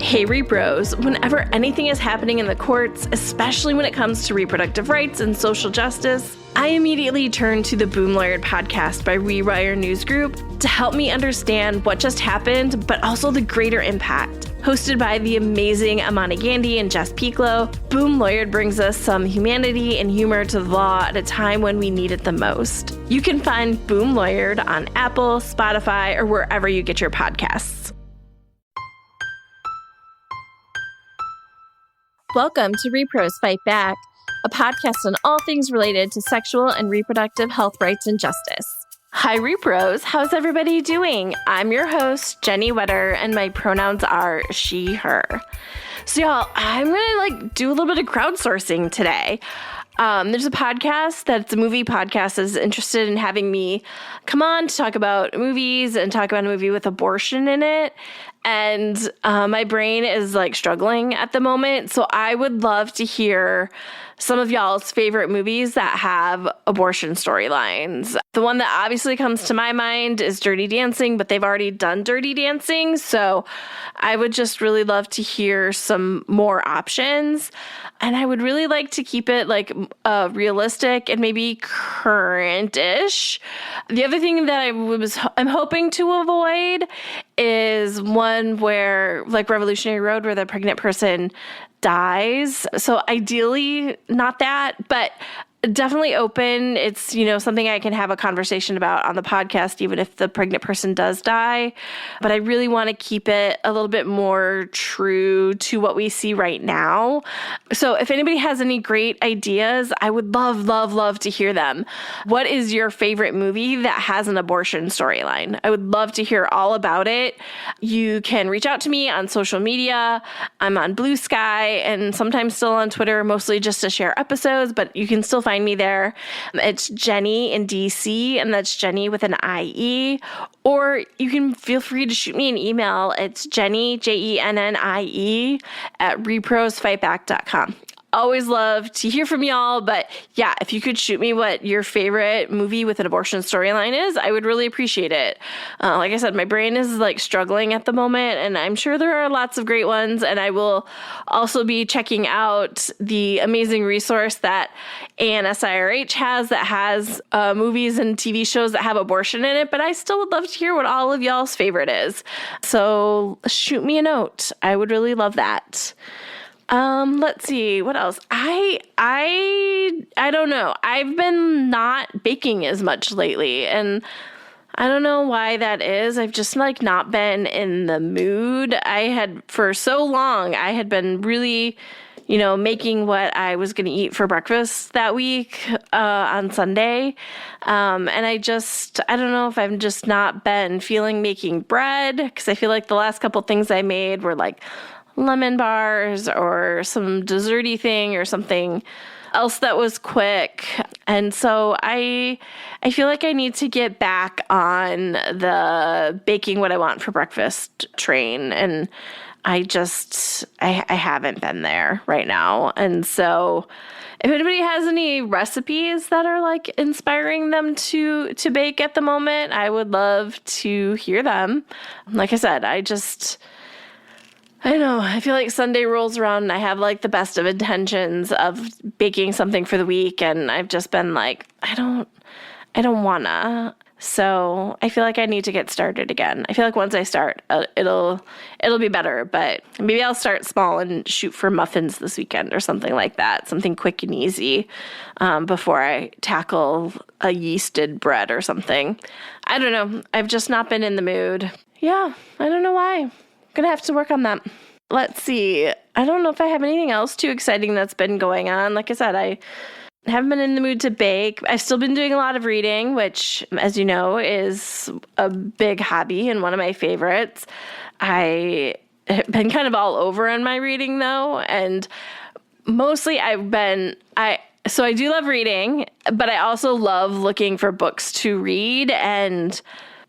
Hey rePROs, whenever anything is happening in the courts, especially when it comes to reproductive rights and social justice, I immediately turn to the Boom Lawyered podcast by Rewire News Group to help me understand what just happened, but also the greater impact. Hosted by the amazing Amanda Gandy and Jess Pieklo, Boom Lawyered brings us some humanity and humor to the law at a time when we need it the most. You can find Boom Lawyered on Apple, Spotify, or wherever you get your podcasts. Welcome to rePROs Fight Back, a podcast on all things related to sexual and reproductive health rights and justice. Hi rePROs, how's everybody doing? I'm your host, Jenny Wetter, and my pronouns are she, her. So y'all, I'm gonna do a little bit of crowdsourcing today. There's a podcast that's a movie podcast that's interested in having me come on to talk about movies and talk about a movie with abortion in it. And my brain is struggling at the moment. So I would love to hear some of y'all's favorite movies that have abortion storylines. The one that obviously comes to my mind is Dirty Dancing, but they've already done Dirty Dancing. So I would just really love to hear some more options. And I would really like to keep it realistic and maybe current-ish. The other thing that I'm hoping to avoid is one where, Revolutionary Road, where the pregnant person dies. So ideally not that, but definitely open. It's, something I can have a conversation about on the podcast, even if the pregnant person does die. But I really want to keep it a little bit more true to what we see right now. So if anybody has any great ideas, I would love to hear them. What is your favorite movie that has an abortion storyline? I would love to hear all about it. You can reach out to me on social media. I'm on Blue Sky and sometimes still on Twitter, mostly just to share episodes, but you can still find me there. It's Jenny in DC, and that's Jenny with an IE. Or you can feel free to shoot me an email. It's Jenny, JENNIE, at reprosfightback.com. Always love to hear from y'all, but yeah, if you could shoot me what your favorite movie with an abortion storyline is, I would really appreciate it. Like I said, my brain is struggling at the moment, and I'm sure there are lots of great ones, and I will also be checking out the amazing resource that ANSIRH has that has movies and TV shows that have abortion in it, but I still would love to hear what all of y'all's favorite is. So shoot me a note. I would really love that. Let's see, what else? I don't know. I've been not baking as much lately, and I don't know why that is. I've just not been in the mood. For so long, I had been really, making what I was going to eat for breakfast that week, on Sunday. And I don't know if I've just not been feeling making bread, because I feel like the last couple things I made were lemon bars or some desserty thing or something else that was quick. And so I feel like I need to get back on the baking what I want for breakfast train. And I haven't been there right now. And so if anybody has any recipes that are inspiring them to bake at the moment, I would love to hear them. Like I said, I know. I feel like Sunday rolls around and I have the best of intentions of baking something for the week, and I've just been I don't wanna. So I feel like I need to get started again. I feel like once I start, it'll be better. But maybe I'll start small and shoot for muffins this weekend or something like that, something quick and easy, before I tackle a yeasted bread or something. I don't know. I've just not been in the mood. Yeah, I don't know why. Gonna have to work on that. Let's see. I don't know if I have anything else too exciting that's been going on. Like I said, I haven't been in the mood to bake. I've still been doing a lot of reading, which, as you know, is a big hobby and one of my favorites. I have been kind of all over on my reading, though, and mostly so I do love reading, but I also love looking for books to read, and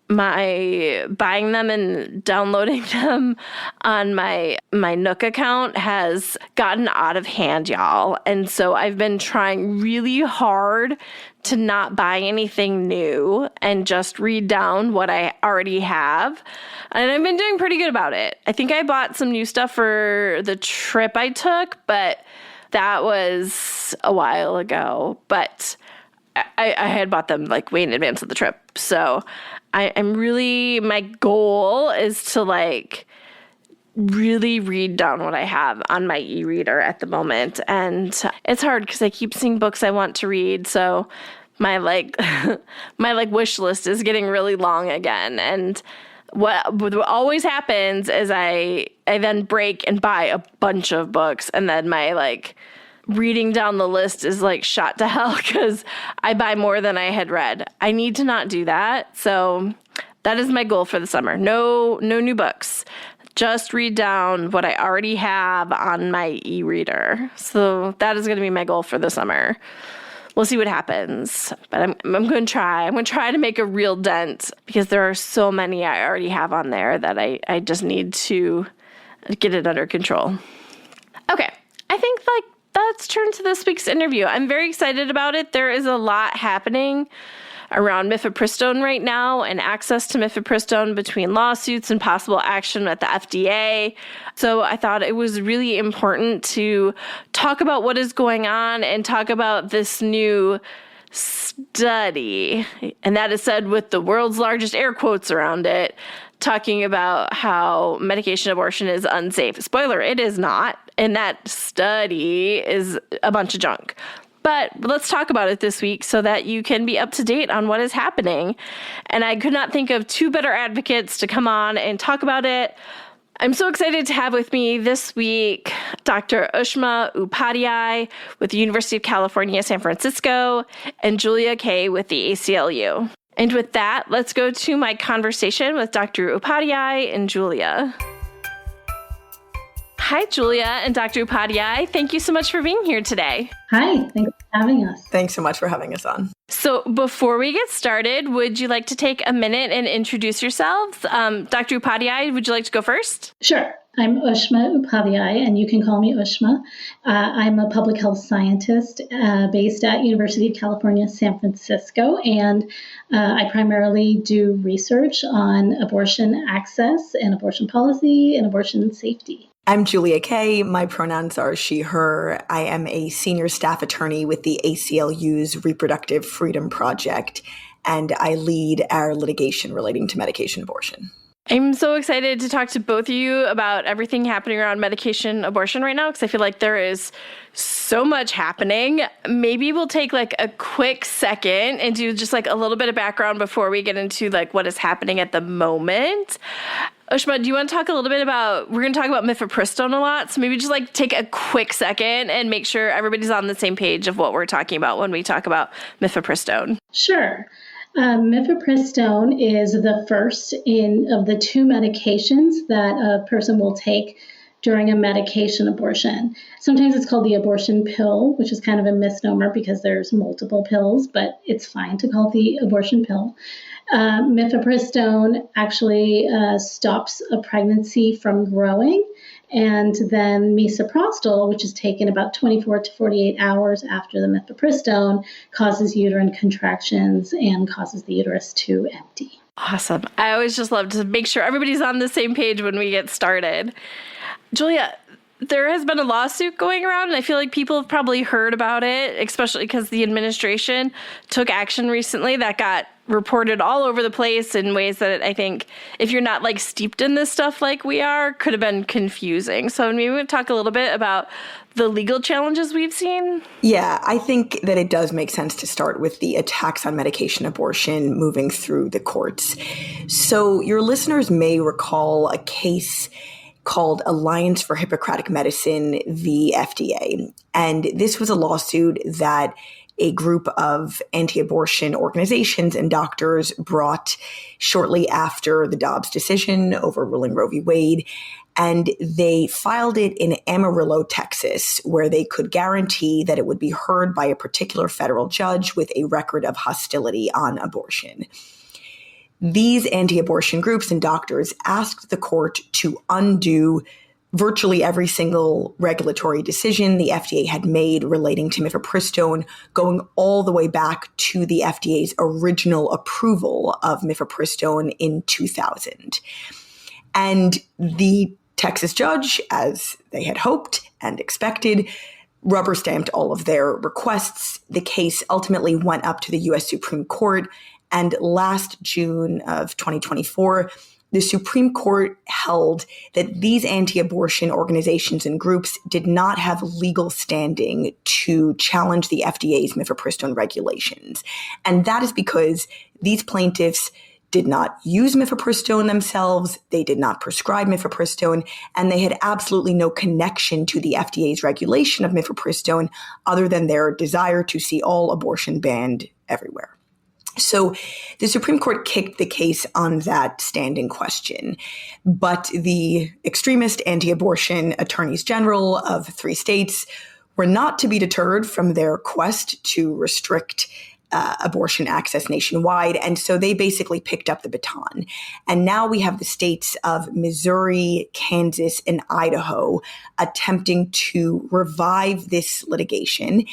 my buying them and downloading them on my Nook account has gotten out of hand, y'all. And so I've been trying really hard to not buy anything new and just read down what I already have. And I've been doing pretty good about it. I think I bought some new stuff for the trip I took, but that was a while ago. But I had bought them like way in advance of the trip. So I'm really, my goal is to like really read down what I have on my e-reader at the moment. And it's hard because I keep seeing books I want to read. So my wish list is getting really long again. And what always happens is I then break and buy a bunch of books, and then my like reading down the list is like shot to hell because I buy more than I had read. I need to not do that. So that is my goal for the summer. No new books. Just read down what I already have on my e-reader. So that is going to be my goal for the summer. We'll see what happens, but I'm going to try. I'm going to try to make a real dent because there are so many I already have on there that I just need to get it under control. Okay, I think like let's turn to this week's interview. I'm very excited about it. There is a lot happening around Mifepristone right now and access to Mifepristone between lawsuits and possible action at the FDA. So I thought it was really important to talk about what is going on and talk about this new study. And that is said with the world's largest air quotes around it, talking about how medication abortion is unsafe. Spoiler, it is not. And that study is a bunch of junk. But let's talk about it this week so that you can be up to date on what is happening. And I could not think of two better advocates to come on and talk about it. I'm so excited to have with me this week Dr. Ushma Upadhyay with the University of California, San Francisco, and Julia Kaye with the ACLU. And with that, let's go to my conversation with Dr. Upadhyay and Julia. Hi, Julia and Dr. Upadhyay. Thank you so much for being here today. Hi, thanks for having us. Thanks so much for having us on. So before we get started, would you like to take a minute and introduce yourselves? Dr. Upadhyay, would you like to go first? Sure. I'm Ushma Upadhyay, and you can call me Ushma. I'm a public health scientist based at University of California, San Francisco, and I primarily do research on abortion access and abortion policy and abortion safety. I'm Julia Kaye. My pronouns are she, her. I am a senior staff attorney with the ACLU's Reproductive Freedom Project, and I lead our litigation relating to medication abortion. I'm so excited to talk to both of you about everything happening around medication abortion right now because I feel like there is so much happening. Maybe we'll take like a quick second and do just like a little bit of background before we get into like what is happening at the moment. Ushma, do you want to talk a little bit about, we're going to talk about Mifepristone a lot, so maybe just like take a quick second and make sure everybody's on the same page of what we're talking about when we talk about Mifepristone. Sure. Mifepristone is the first of the two medications that a person will take during a medication abortion. Sometimes it's called the abortion pill, which is kind of a misnomer because there's multiple pills, but it's fine to call it the abortion pill. Mifepristone actually stops a pregnancy from growing, and then misoprostol, which is taken about 24 to 48 hours after the mifepristone, causes uterine contractions and causes the uterus to empty. Awesome. I always just love to make sure everybody's on the same page when we get started. Julia, there has been a lawsuit going around, and I feel like people have probably heard about it, especially because the administration took action recently that got reported all over the place in ways that I think, if you're not like steeped in this stuff like we are, could have been confusing. So maybe we'll talk a little bit about the legal challenges we've seen. Yeah, I think that it does make sense to start with the attacks on medication abortion moving through the courts. So your listeners may recall a case called Alliance for Hippocratic Medicine v. FDA. And this was a lawsuit that a group of anti-abortion organizations and doctors brought shortly after the Dobbs decision overruling Roe v. Wade. And they filed it in Amarillo, Texas, where they could guarantee that it would be heard by a particular federal judge with a record of hostility on abortion. these anti-abortion groups and doctors asked the court to undo virtually every single regulatory decision the FDA had made relating to Mifepristone, going all the way back to the FDA's original approval of Mifepristone in 2000. And the Texas judge, as they had hoped and expected, rubber stamped all of their requests. The case ultimately went up to the U.S. Supreme Court, and last June of 2024, the Supreme Court held that these anti-abortion organizations and groups did not have legal standing to challenge the FDA's Mifepristone regulations. And that is because these plaintiffs did not use Mifepristone themselves, they did not prescribe Mifepristone, and they had absolutely no connection to the FDA's regulation of Mifepristone other than their desire to see all abortion banned everywhere. So the Supreme Court kicked the case on that standing question, but the extremist anti-abortion attorneys general of 3 states were not to be deterred from their quest to restrict abortion access nationwide. And so they basically picked up the baton. And now we have the states of Missouri, Kansas, and Idaho attempting to revive this litigation.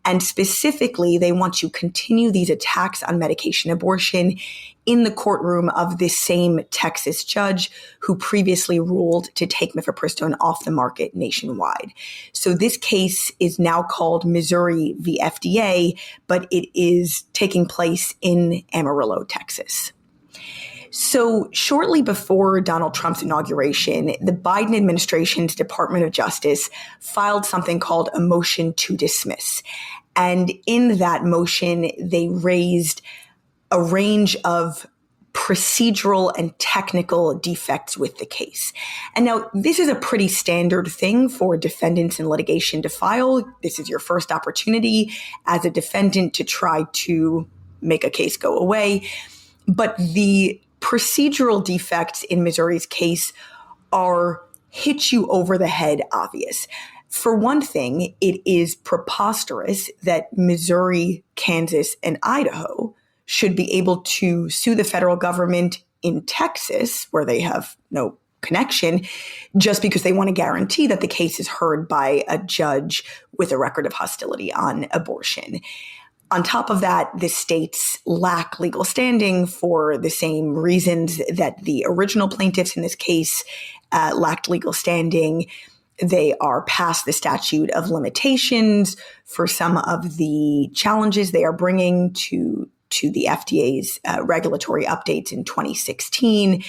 And specifically, they want to continue these attacks on medication abortion in the courtroom of this same Texas judge who previously ruled to take Mifepristone off the market nationwide. So this case is now called Missouri v. FDA, but it is taking place in Amarillo, Texas. So shortly before Donald Trump's inauguration, the Biden administration's Department of Justice filed something called a motion to dismiss. And in that motion, they raised a range of procedural and technical defects with the case. And now this is a pretty standard thing for defendants in litigation to file. This is your first opportunity as a defendant to try to make a case go away. But the procedural defects in Missouri's case are hit you over the head obvious. For one thing, it is preposterous that Missouri, Kansas, and Idaho should be able to sue the federal government in Texas, where they have no connection, just because they want to guarantee that the case is heard by a judge with a record of hostility on abortion. On top of that, the states lack legal standing for the same reasons that the original plaintiffs in this case lacked legal standing. They are past the statute of limitations for some of the challenges they are bringing to the FDA's regulatory updates in 2016.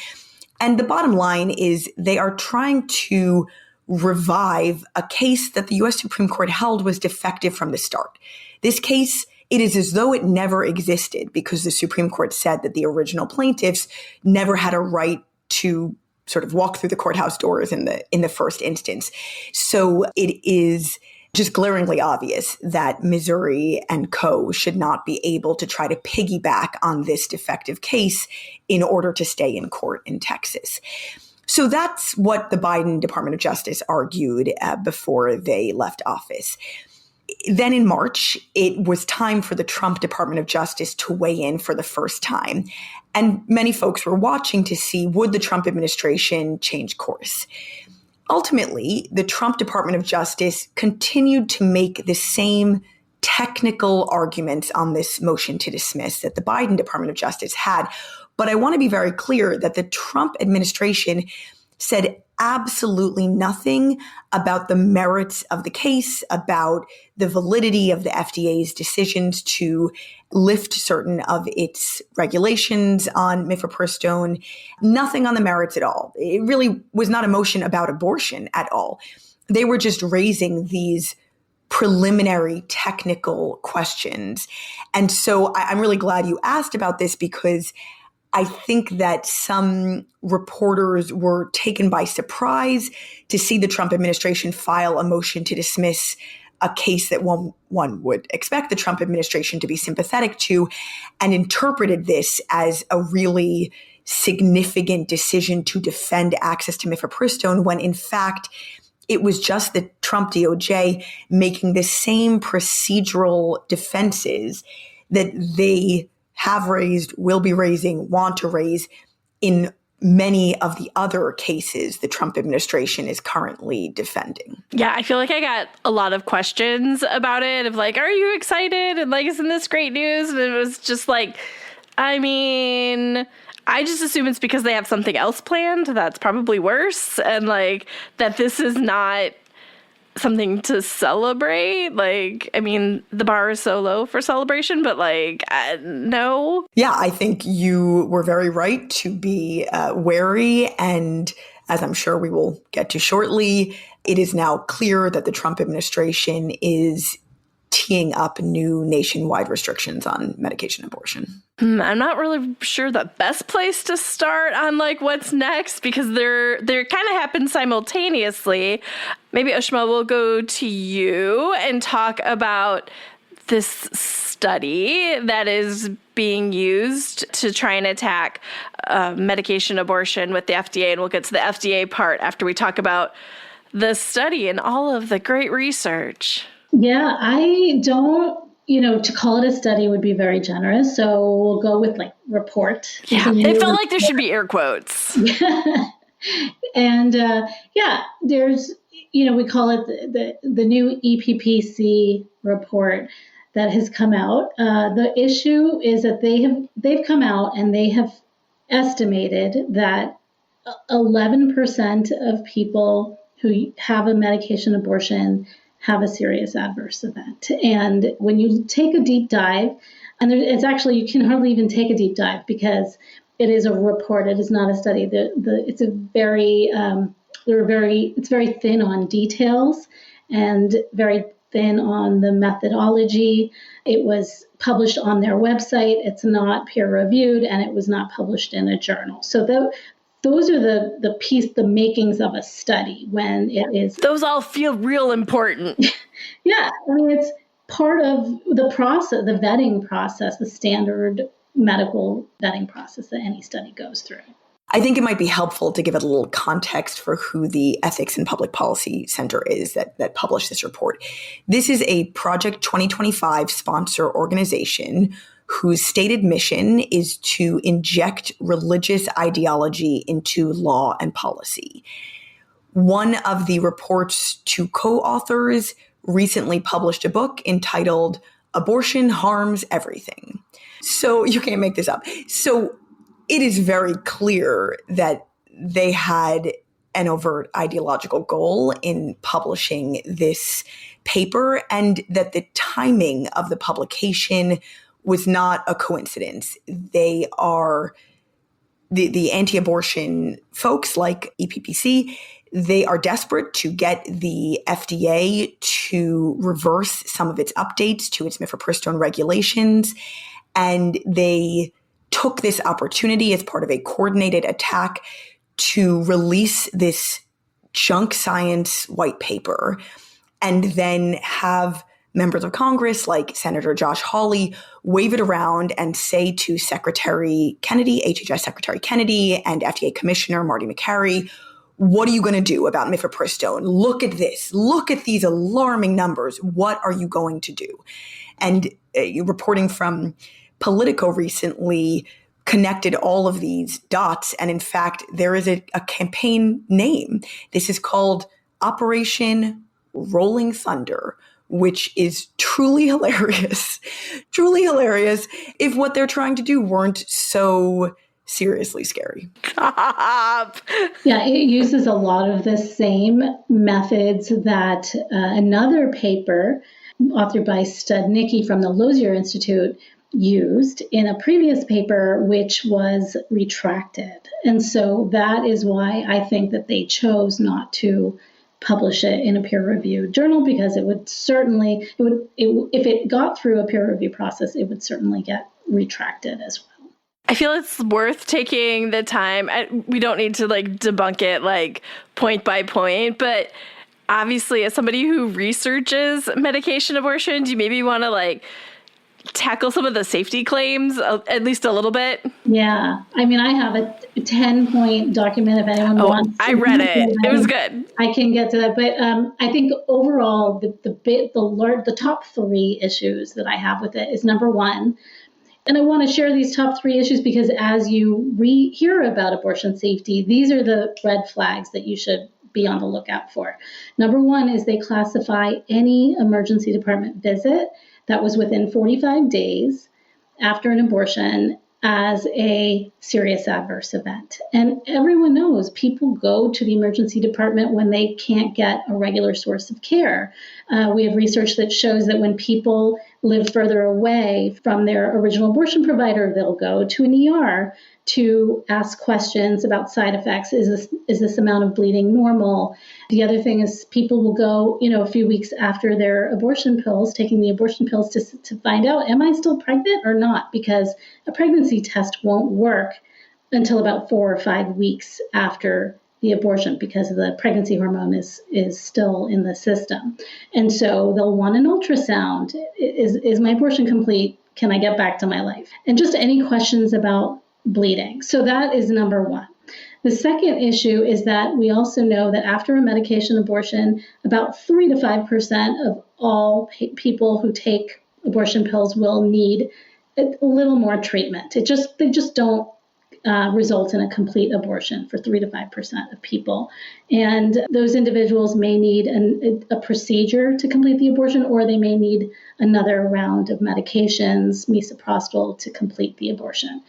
And the bottom line is they are trying to revive a case that the U.S. Supreme Court held was defective from the start. This case, it is as though it never existed because the Supreme Court said that the original plaintiffs never had a right to sort of walk through the courthouse doors in the first instance. So it is just glaringly obvious that Missouri and co. should not be able to try to piggyback on this defective case in order to stay in court in Texas. So that's what the Biden Department of Justice argued before they left office. Then in March, it was time for the Trump Department of Justice to weigh in for the first time. And many folks were watching to see, would the Trump administration change course? Ultimately, the Trump Department of Justice continued to make the same technical arguments on this motion to dismiss that the Biden Department of Justice had. But I want to be very clear that the Trump administration said absolutely nothing about the merits of the case, about the validity of the FDA's decisions to lift certain of its regulations on Mifepristone, nothing on the merits at all. It really was not a motion about abortion at all. They were just raising these preliminary technical questions. And so I'm really glad you asked about this because I think that some reporters were taken by surprise to see the Trump administration file a motion to dismiss a case that one would expect the Trump administration to be sympathetic to, and interpreted this as a really significant decision to defend access to Mifepristone, when in fact it was just the Trump DOJ making the same procedural defenses that they have raised, will be raising, want to raise in many of the other cases the Trump administration is currently defending. Yeah, I feel like I got a lot of questions about it of like, are you excited? And like, isn't this great news? And it was just like, I mean, I just assume it's because they have something else planned that's probably worse. And like, that this is not something to celebrate. Like, I mean, the bar is so low for celebration, but like, no. Yeah, I think you were very right to be wary. And as I'm sure we will get to shortly, it is now clear that the Trump administration is teeing up new nationwide restrictions on medication abortion. I'm not really sure the best place to start on like what's next because they're kind of happen simultaneously. Maybe Ushma will go to you and talk about this study that is being used to try and attack medication abortion with the FDA. And we'll get to the FDA part after we talk about the study and all of the great research. Yeah, I don't, to call it a study would be very generous. So we'll go with like report. Yeah, it felt like there should be air quotes. And there's, we call it the new EPPC report that has come out. The issue is that they've come out and they have estimated that 11% of people who have a medication abortion have a serious adverse event. And when you take a deep dive, and it's actually, you can hardly even take a deep dive because it is a report. It is not a study. It's very thin on details and very thin on the methodology. It was published on their website. It's not peer reviewed, and it was not published in a journal. So those are the makings of a study when it is. Those all feel real important. Yeah. I mean, it's part of the process, the vetting process, the standard medical vetting process that any study goes through. I think it might be helpful to give it a little context for who the Ethics and Public Policy Center is that published this report. This is a Project 2025 sponsor organization whose stated mission is to inject religious ideology into law and policy. One of the report's two co-authors recently published a book entitled Abortion Harms Everything. So you can't make this up. So it is very clear that they had an overt ideological goal in publishing this paper and that the timing of the publication was not a coincidence. They are the anti-abortion folks like EPPC. They are desperate to get the FDA to reverse some of its updates to its Mifepristone regulations. And they took this opportunity as part of a coordinated attack to release this junk science white paper and then have members of Congress like Senator Josh Hawley wave it around and say to Secretary Kennedy, HHS Secretary Kennedy, and FDA Commissioner Marty McCary, what are you going to do about Mifepristone? Look at this. Look at these alarming numbers. What are you going to do? And reporting from Politico recently connected all of these dots. And in fact, there is a campaign name. This is called Operation Rolling Thunder, which is truly hilarious if what they're trying to do weren't so seriously scary. Stop. Yeah, it uses a lot of the same methods that another paper authored by Studnicki from the Lozier Institute used in a previous paper, which was retracted. And so that is why I think that they chose not to publish it in a peer-reviewed journal, because it would certainly, if it got through a peer review process, it would certainly get retracted as well. I feel it's worth taking the time. We don't need to like debunk it like point by point, but obviously as somebody who researches medication abortion, do you maybe want to like tackle some of the safety claims at least a little bit? Yeah. I mean, I have a 10-point document if anyone wants. I read it. It was good. I can get to that. But I think overall, the top three issues that I have with it is, number one, And I want to share these top 3 issues because as you hear about abortion safety, these are the red flags that you should be on the lookout for. Number 1 is they classify any emergency department visit that was within 45 days after an abortion as a serious adverse event. And everyone knows people go to the emergency department when they can't get a regular source of care. We have research that shows that when people live further away from their original abortion provider, they'll go to an ER to ask questions about side effects. Is this amount of bleeding normal? The other thing is people will go, a few weeks after their abortion pills, taking the abortion pills to find out, am I still pregnant or not? Because a pregnancy test won't work until about 4 or 5 weeks after the abortion because the pregnancy hormone is still in the system. And so they'll want an ultrasound. Is my abortion complete? Can I get back to my life? And just any questions about bleeding. So that is number 1. The second issue is that we also know that after a medication abortion, about 3 to 5% of all people who take abortion pills will need a little more treatment. They just don't result in a complete abortion for 3 to 5% of people. And those individuals may need a procedure to complete the abortion, or they may need another round of medications, Mifepristone, to complete the abortion.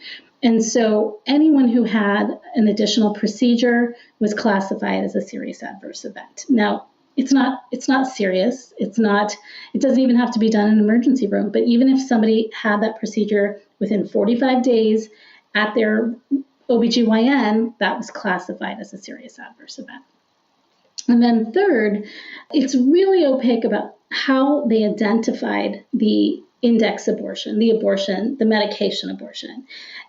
And so anyone who had an additional procedure was classified as a serious adverse event. Now, it's not serious. It doesn't even have to be done in an emergency room. But even if somebody had that procedure within 45 days at their OBGYN, that was classified as a serious adverse event. And then third, it's really opaque about how they identified the index abortion, the medication abortion.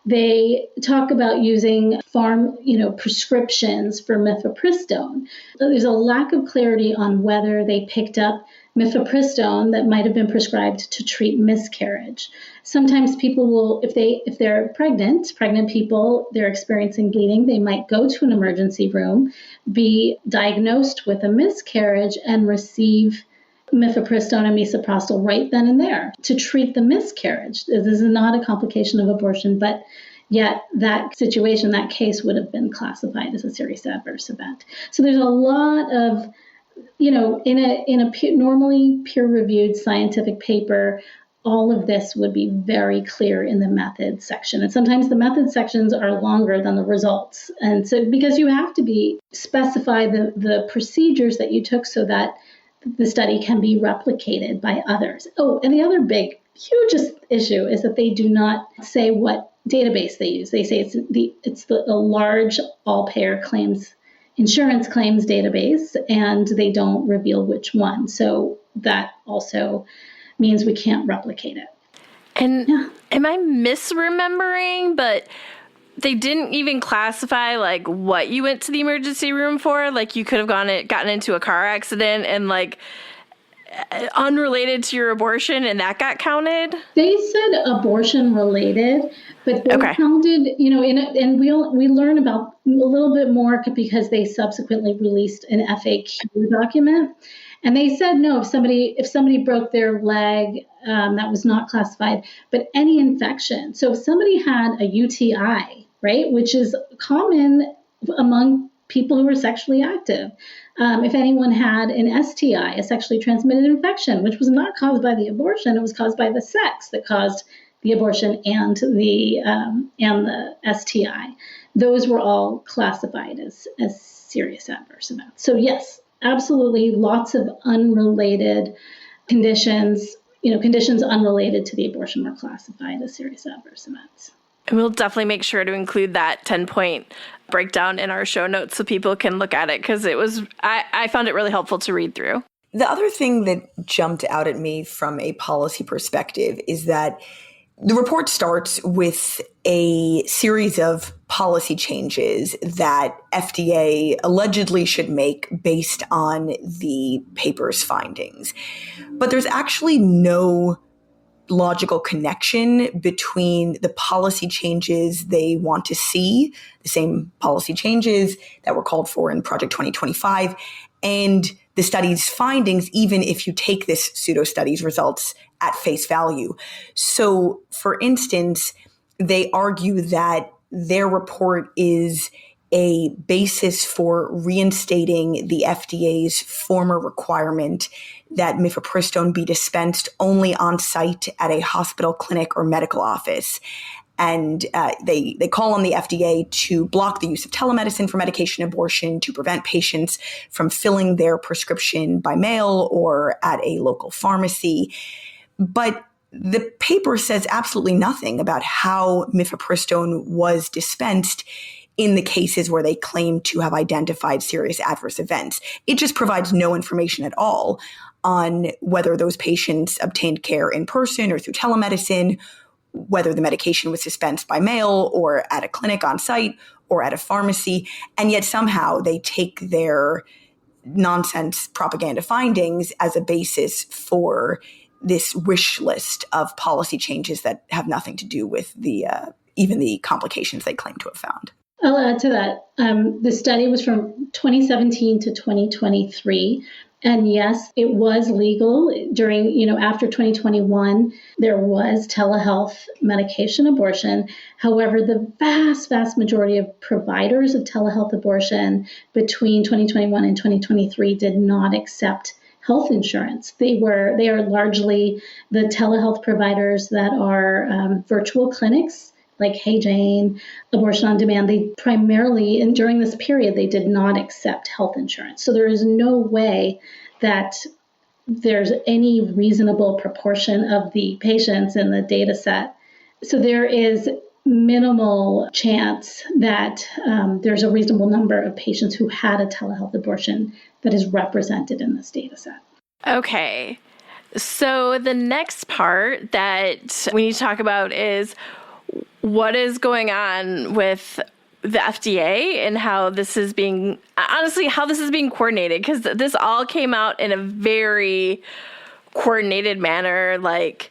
They talk about using prescriptions for Mifepristone. There's a lack of clarity on whether they picked up Mifepristone that might have been prescribed to treat miscarriage. Sometimes people will, if they're pregnant people, they're experiencing bleeding, they might go to an emergency room, be diagnosed with a miscarriage, and receive Mifepristone and Mifepristone right then and there to treat the miscarriage. This is not a complication of abortion, but yet that situation, that case would have been classified as a serious adverse event. So there's a lot of, in a normally peer-reviewed scientific paper, all of this would be very clear in the methods section. And sometimes the methods sections are longer than the results. And so because you have to specify the procedures that you took so that the study can be replicated by others. Oh, and the other big, hugest issue is that they do not say what database they use. They say it's the large all-payer claims, insurance claims database, and they don't reveal which one. So that also means we can't replicate it. And am I misremembering, but they didn't even classify like what you went to the emergency room for? Like you could have gotten into a car accident and like unrelated to your abortion, and that got counted? They said abortion related, but they counted, and we learn about a little bit more because they subsequently released an FAQ document. And they said, no, if somebody broke their leg, that was not classified, but any infection. So if somebody had a UTI, right, which is common among people who are sexually active. If anyone had an STI, a sexually transmitted infection, which was not caused by the abortion, it was caused by the sex that caused the abortion and the STI. Those were all classified as serious adverse events. So yes, absolutely, lots of unrelated conditions, conditions unrelated to the abortion were classified as serious adverse events. And we'll definitely make sure to include that 10-point breakdown in our show notes so people can look at it, because I found it really helpful to read through. The other thing that jumped out at me from a policy perspective is that the report starts with a series of policy changes that FDA allegedly should make based on the paper's findings. But there's actually no logical connection between the policy changes they want to see, the same policy changes that were called for in Project 2025, and the study's findings, even if you take this pseudo-study's results at face value. So, for instance, they argue that their report is a basis for reinstating the FDA's former requirement that mifepristone be dispensed only on site at a hospital, clinic, or medical office. And they call on the FDA to block the use of telemedicine for medication abortion, to prevent patients from filling their prescription by mail or at a local pharmacy. But the paper says absolutely nothing about how mifepristone was dispensed in the cases where they claim to have identified serious adverse events. It just provides no information at all on whether those patients obtained care in person or through telemedicine, whether the medication was dispensed by mail or at a clinic on site or at a pharmacy. And yet somehow they take their nonsense propaganda findings as a basis for this wish list of policy changes that have nothing to do with even the complications they claim to have found. I'll add to that. The study was from 2017 to 2023. And yes, it was legal during, after 2021, there was telehealth medication abortion. However, the vast, vast majority of providers of telehealth abortion between 2021 and 2023 did not accept health insurance. They are largely the telehealth providers that are virtual clinics, like Hey Jane, Abortion on Demand. They primarily, and during this period, they did not accept health insurance. So there is no way that there's any reasonable proportion of the patients in the data set. So there is minimal chance that there's a reasonable number of patients who had a telehealth abortion that is represented in this data set. Okay. So the next part that we need to talk about is what is going on with the FDA and how this is being coordinated, because this all came out in a very coordinated manner, like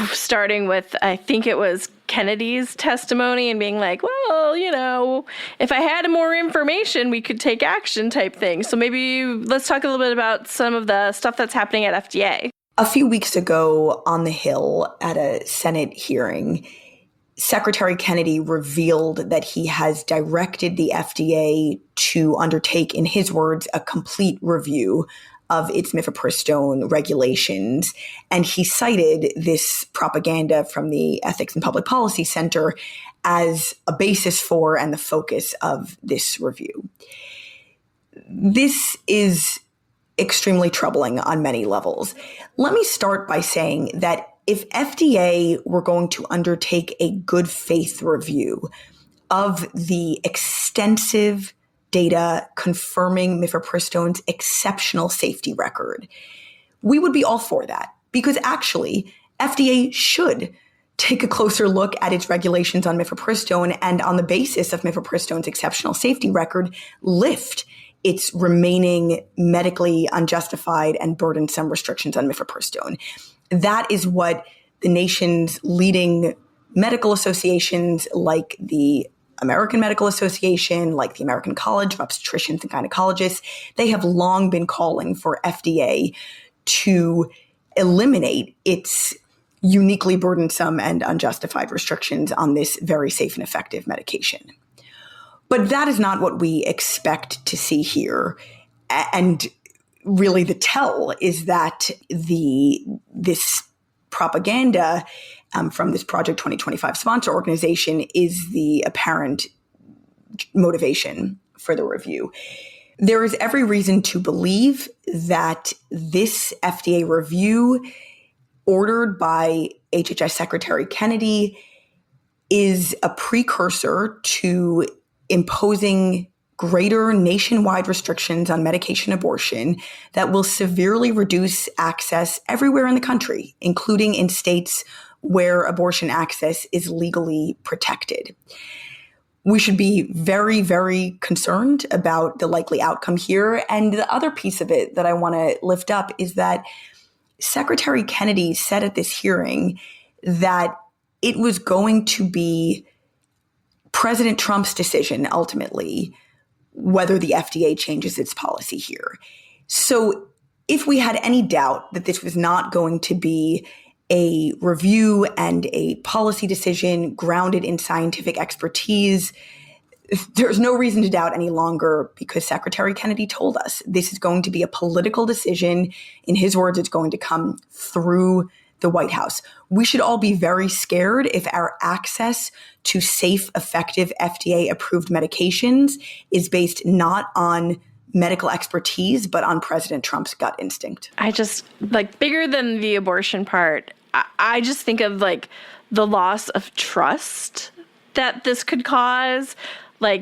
starting with, I think it was Kennedy's testimony and being like, well, if I had more information, we could take action type thing. So maybe let's talk a little bit about some of the stuff that's happening at FDA. A few weeks ago on the Hill at a Senate hearing, Secretary Kennedy revealed that he has directed the FDA to undertake, in his words, a complete review of its mifepristone regulations. And he cited this propaganda from the Ethics and Public Policy Center as a basis for and the focus of this review. This is extremely troubling on many levels. Let me start by saying that if FDA were going to undertake a good faith review of the extensive data confirming mifepristone's exceptional safety record, we would be all for that, because actually FDA should take a closer look at its regulations on mifepristone and, on the basis of mifepristone's exceptional safety record, lift its remaining medically unjustified and burdensome restrictions on mifepristone. That is what the nation's leading medical associations, like the American Medical Association, like the American College of Obstetricians and Gynecologists, they have long been calling for FDA to eliminate its uniquely burdensome and unjustified restrictions on this very safe and effective medication. But that is not what we expect to see here. And really the tell is that this propaganda from this Project 2025 sponsor organization is the apparent motivation for the review. There is every reason to believe that this FDA review, ordered by HHS Secretary Kennedy, is a precursor to imposing greater nationwide restrictions on medication abortion that will severely reduce access everywhere in the country, including in states where abortion access is legally protected. We should be very, very concerned about the likely outcome here. And the other piece of it that I want to lift up is that Secretary Kennedy said at this hearing that it was going to be President Trump's decision ultimately whether the FDA changes its policy here. So if we had any doubt that this was not going to be a review and a policy decision grounded in scientific expertise, there's no reason to doubt any longer, because Secretary Kennedy told us this is going to be a political decision. In his words, it's going to come through the White House. We should all be very scared if our access to safe, effective, FDA-approved medications is based not on medical expertise, but on President Trump's gut instinct. I just, bigger than the abortion part, I just think of, the loss of trust that this could cause.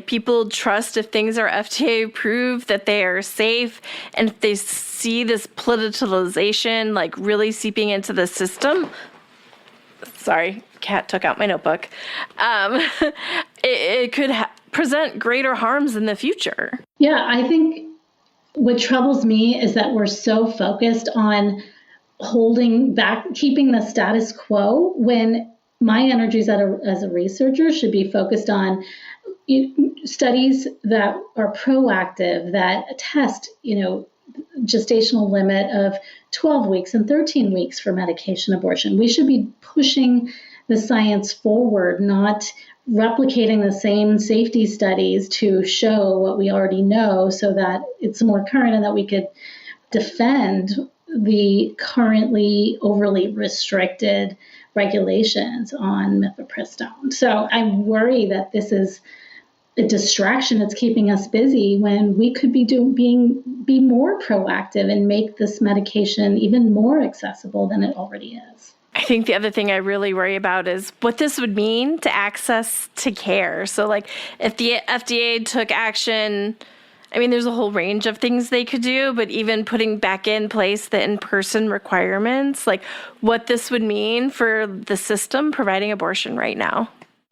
People trust if things are FDA approved, that they are safe. And if they see this politicalization, really seeping into the system. Sorry, cat took out my notebook. It could present greater harms in the future. Yeah, I think what troubles me is that we're so focused on holding back, keeping the status quo, when my energies as a researcher should be focused on studies that are proactive, that test, gestational limit of 12 weeks and 13 weeks for medication abortion. We should be pushing the science forward, not replicating the same safety studies to show what we already know so that it's more current and that we could defend the currently overly restricted regulations on Mifepristone. So I worry that this is a distraction that's keeping us busy when we could be more proactive and make this medication even more accessible than it already is. I think the other thing I really worry about is what this would mean to access to care. So, if the FDA took action, there's a whole range of things they could do, but even putting back in place the in-person requirements, what this would mean for the system providing abortion right now.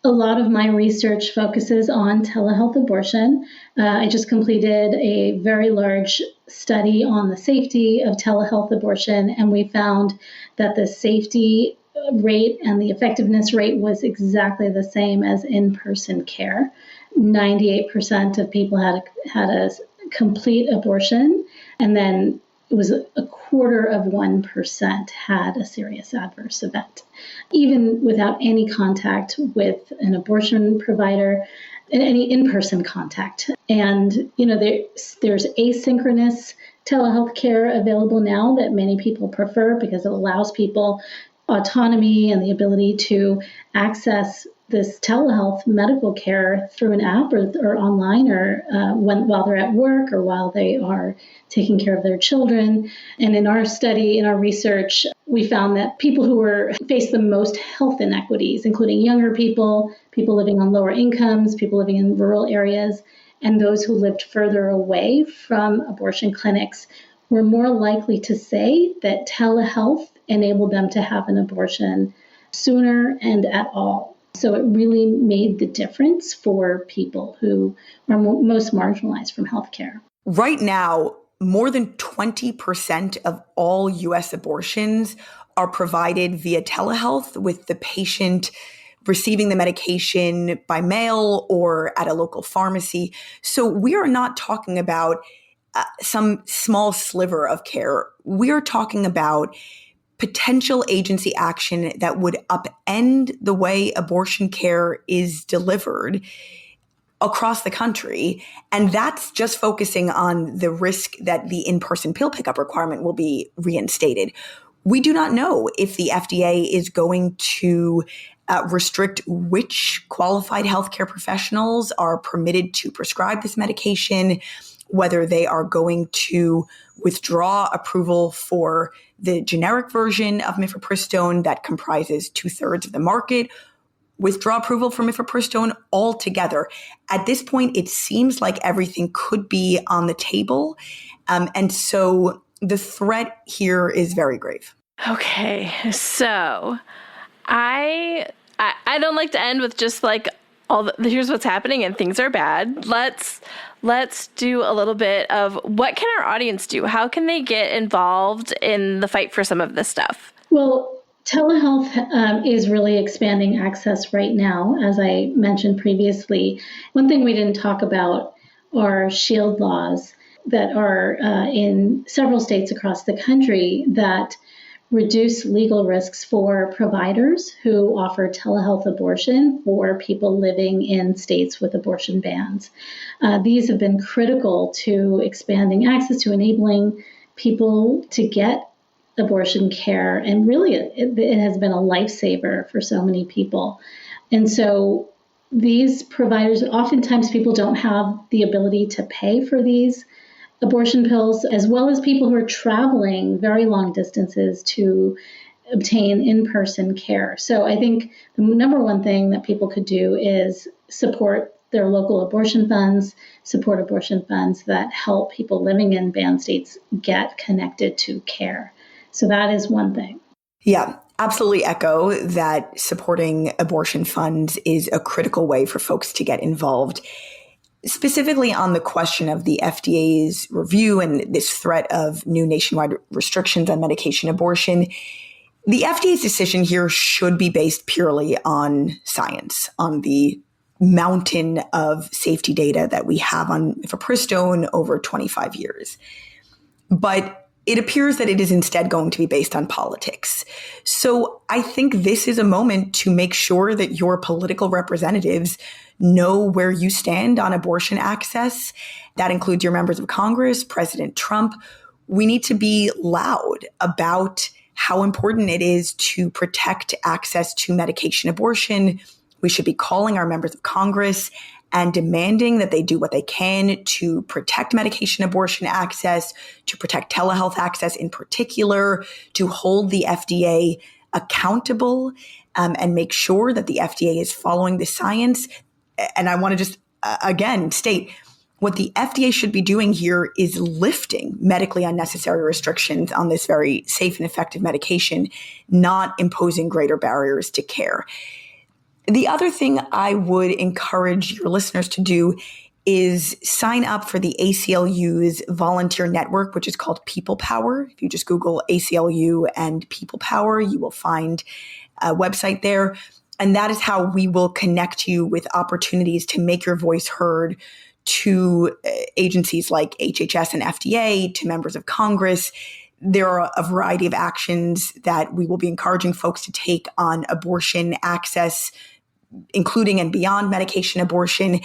A lot of my research focuses on telehealth abortion. I just completed a very large study on the safety of telehealth abortion, and we found that the safety rate and the effectiveness rate was exactly the same as in-person care. 98% of people had a complete abortion, and then it was a 0.25% had a serious adverse event, even without any contact with an abortion provider and any in-person contact. And, there's asynchronous telehealth care available now that many people prefer because it allows people autonomy and the ability to access this telehealth medical care through an app or online or while they're at work or while they are taking care of their children. And in our study, in our research, we found that people who face the most health inequities, including younger people, people living on lower incomes, people living in rural areas, and those who lived further away from abortion clinics, were more likely to say that telehealth enabled them to have an abortion sooner and at all. So it really made the difference for people who are most marginalized from healthcare. Right now, more than 20% of all U.S. abortions are provided via telehealth, with the patient receiving the medication by mail or at a local pharmacy. So we are not talking about some small sliver of care. We are talking about potential agency action that would upend the way abortion care is delivered across the country. And that's just focusing on the risk that the in-person pill pickup requirement will be reinstated. We do not know if the FDA is going to restrict which qualified healthcare professionals are permitted to prescribe this medication, whether they are going to withdraw approval for the generic version of Mifepristone that comprises 2/3 of the market, withdraw approval for Mifepristone altogether. At this point, it seems like everything could be on the table. And so the threat here is very grave. Okay, so I don't like to end with just here's what's happening and things are bad. Let's do a little bit of what can our audience do? How can they get involved in the fight for some of this stuff? Well, telehealth is really expanding access right now, as I mentioned previously. One thing we didn't talk about are shield laws. that are in several states across the country that reduce legal risks for providers who offer telehealth abortion for people living in states with abortion bans. These have been critical to expanding access, to enabling people to get abortion care, and really it has been a lifesaver for so many people. And so these providers, oftentimes people don't have the ability to pay for these abortion pills, as well as people who are traveling very long distances to obtain in-person care. So I think the number one thing that people could do is support their local abortion funds, support abortion funds that help people living in banned states get connected to care. So that is one thing. Yeah, absolutely echo that supporting abortion funds is a critical way for folks to get involved. Specifically on the question of the FDA's review and this threat of new nationwide restrictions on medication abortion, the FDA's decision here should be based purely on science, on the mountain of safety data that we have on Mifepristone over 25 years. But it appears that it is instead going to be based on politics. So I think this is a moment to make sure that your political representatives know where you stand on abortion access. That includes your members of Congress, President Trump. We need to be loud about how important it is to protect access to medication abortion. We should be calling our members of Congress and demanding that they do what they can to protect medication abortion access, to protect telehealth access in particular, to hold the FDA accountable, and make sure that the FDA is following the science. And I want to just, again, state what the FDA should be doing here is lifting medically unnecessary restrictions on this very safe and effective medication, not imposing greater barriers to care. The other thing I would encourage your listeners to do is sign up for the ACLU's volunteer network, which is called People Power. If you just Google ACLU and People Power, you will find a website there. And that is how we will connect you with opportunities to make your voice heard to agencies like HHS and FDA, to members of Congress. There are a variety of actions that we will be encouraging folks to take on abortion access, including and beyond medication abortion.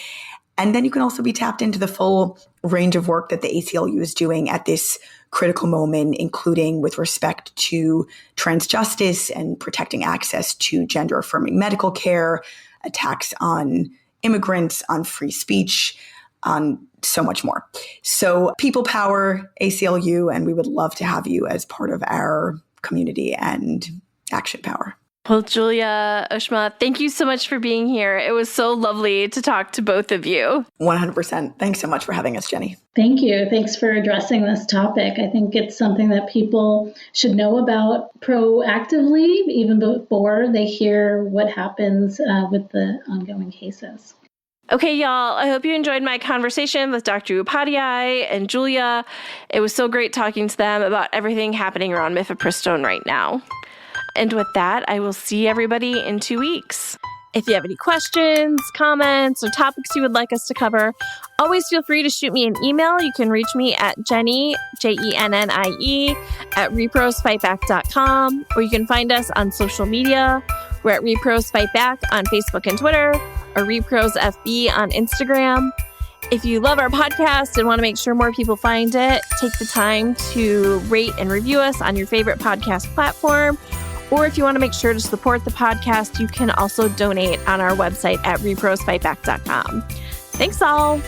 And then you can also be tapped into the full range of work that the ACLU is doing at this critical moment, including with respect to trans justice and protecting access to gender-affirming medical care, attacks on immigrants, on free speech, on so much more. So People Power, ACLU, and we would love to have you as part of our community and action power. Well, Julia, Ushma, thank you so much for being here. It was so lovely to talk to both of you. 100%. Thanks so much for having us, Jenny. Thank you. Thanks for addressing this topic. I think it's something that people should know about proactively, even before they hear what happens with the ongoing cases. Okay, y'all, I hope you enjoyed my conversation with Dr. Upadhyay and Julia. It was so great talking to them about everything happening around Mifepristone right now. And with that, I will see everybody in 2 weeks. If you have any questions, comments, or topics you would like us to cover, always feel free to shoot me an email. You can reach me at Jenny, Jennie, at reprosfightback.com, or you can find us on social media. We're at Repros Fight Back on Facebook and Twitter, or Repros FB on Instagram. If you love our podcast and want to make sure more people find it, take the time to rate and review us on your favorite podcast platform. Or if you want to make sure to support the podcast, you can also donate on our website at reprosfightback.com. Thanks all.